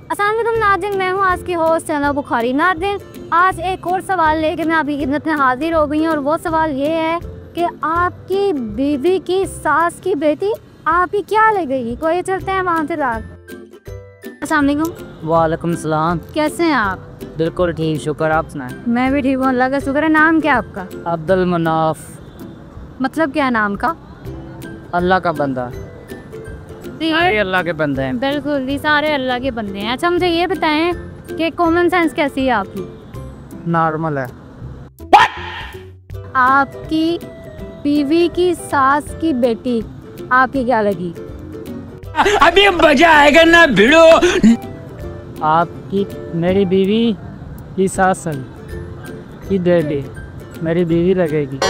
अस्सलाम वालेकुम नाज़रीन, मैं हूँ आज की होस्ट चैनल बुखारी। नाज़रीन, आज एक और सवाल लेके मैं आपकी खिदमत में हाजिर हो गई हूँ और वो सवाल ये है कि आपकी बीवी की सास की बेटी आपकी क्या लगेगी। कोई चलते हैं वहाँ से रात। अस्सलाम वालेकुम। वालेकुम सलाम। कैसे हैं आप? बिल्कुल ठीक, शुक्र। आप सुनाएं? मैं भी ठीक हूँ, अल्लाह का शुक्र है। नाम क्या आपका? अब्दुल मनाफ। मतलब क्या नाम का? अल्लाह का बंदा। सारे अल्लाह के बंदे हैं। बिल्कुल, ये सारे अल्लाह के बंदे हैं। अच्छा, मुझे ये बताएं कि कॉमन सेंस कैसी है आपकी? नॉर्मल है। आपकी बीवी की सास की बेटी आपकी क्या लगी? अभी मजा आएगा ना भिड़ो। आपकी मेरी बीवी की सास की बेटी मेरी बीवी लगेगी।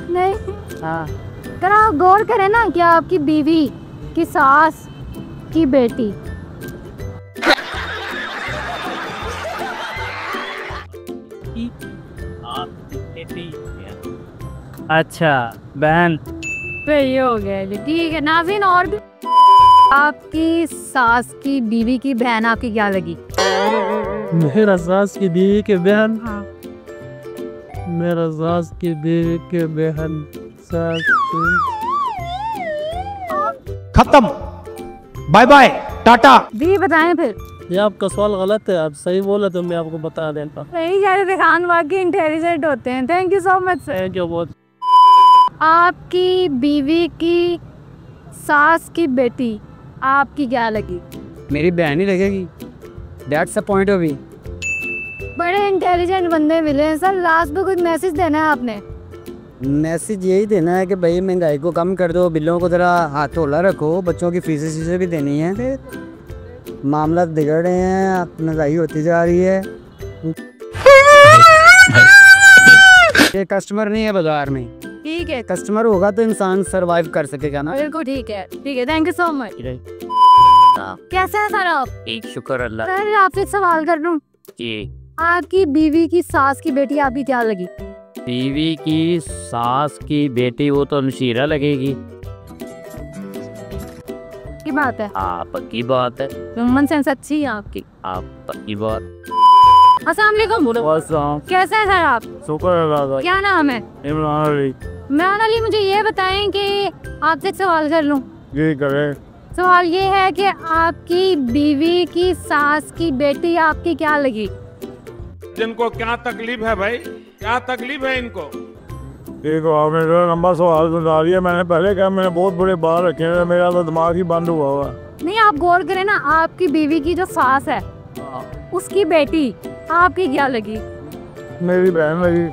नहीं, हाँ। अगर आप गौर करें ना कि आपकी बीवी की सास की बेटी अच्छा, बहन। सही हो गया जी, ठीक है। नाज़रीन, और भी आपकी सास की बीवी की बहन आपकी क्या लगी? मेरा सास की बीवी के बहन। हाँ। मेरा सास की बीवी के बहन खत्म, बाय बाय, टाटा। जी बताएं फिर। ये आपका सवाल गलत है, आप सही बोले तो मैं आपको बता देता। सही कह रहे थे, खान वाकई इंटेलिजेंट होते हैं। Thank you so much sir. जो बहुत आपकी बीवी की सास की बेटी आपकी क्या लगी? मेरी बहन ही लगेगी। That's the point of view. बड़े इंटेलिजेंट बंदे मिले हैं सर। लास्ट में कुछ मैसेज देना है आपने? मैसेज यही देना है कि भाई महंगाई को कम कर दो, बिलों को ज़रा हाथ होला रखो, बच्चों की फीसें भी देनी है। मामला बिगड़ रहे हैं, महंगाई होती जा रही है। ये कस्टमर नहीं है बाजार में। ठीक है, कस्टमर होगा तो इंसान सरवाइव कर सकेगा ना। बिल्कुल ठीक है, ठीक है। Thank you so much. कैसे हैं सर आप? एक शुक्र अल्लाह। सर आपसे एक सवाल कर लूं। जी। आपकी बीवी की सास की बेटी आपकी क्या लगी? बीवी की सास की बेटी वो तो नशीरा लगेगी। की बात है। आप पक्की बात है। कॉमन सेंस अच्छी है आपकी। आप पक्की बात। अस्सलाम वालेकुम। कैसे हैं सर आप? शुक्र अल्लाह। क्या नाम है? इमरान अली। इमरान अली, मुझे ये बताएं कि आपसे एक सवाल कर लूं। ये करे। सवाल ये है कि आपकी बीवी की सास की बेटी आपकी क्या लगी? जिनको क्या तकलीफ है भाई, क्या तकलीफ है इनको? देखो, आपने जो लंबा सवाल सुना दिया। मैंने पहले कहा मैंने बहुत बड़े बाल रखे हैं, मेरा तो दिमाग ही बंद हुआ हुआ। नहीं, आप गौर करें ना, आपकी बीवी की जो सास है उसकी बेटी आपकी क्या लगी? मेरी बहन लगी।